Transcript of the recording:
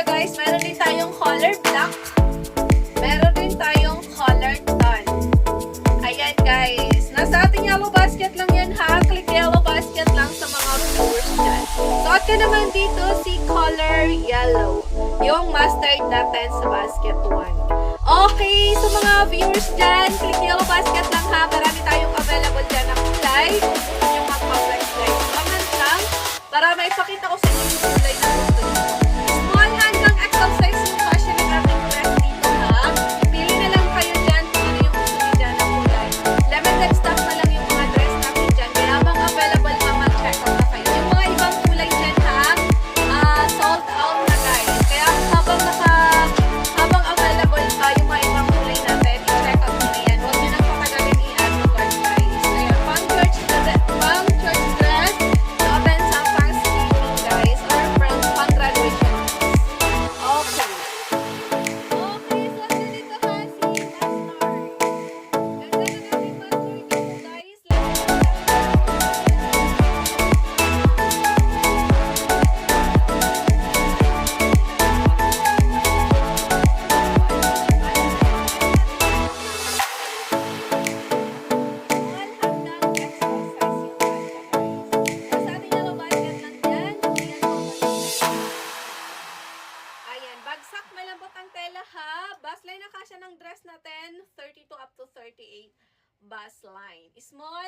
guys, meron din tayong color black. Meron din tayong color tan. Ayan guys. Nasa ating yellow basket lang yan ha. Click yellow basket lang sa mga viewers dyan. Suot ka naman dito si color yellow. Yung mustard natin sa basket 1. Okay, so mga viewers dyan, click yellow basket lang ha. Marami tayong available dyan na kulay. Kung yung mag-complex guys. Comment lang para maipakita ko sa inyo yung kulay na gusto nyo. Small hanggang XL size yung fashion ng ating dress dito ha. Pili na lang kayo dyan kung ano yung gusto nyo dyan na kulay. Limited stock na lang yung mga dress natin dyan. Kaya habang available pa, mag-check out na kayo. Yung mga ibang kulay dyan ha, sold out na guys. Kaya habang available pa yung mga ibang kulay natin, i-check out nyo yan. Huwag nyo nang patagalin i-add to cart guys. Kaya pang church dress, open sa Thanksgiving guys, or pang graduation. Okay. Okay, so dito ha, si Mustard. Ganda na natin Mustard dito guys. Ayan, bagsak malambot ang tela ha. Bust line na kasya ng dress natin, 32 up to 38 bust line. Small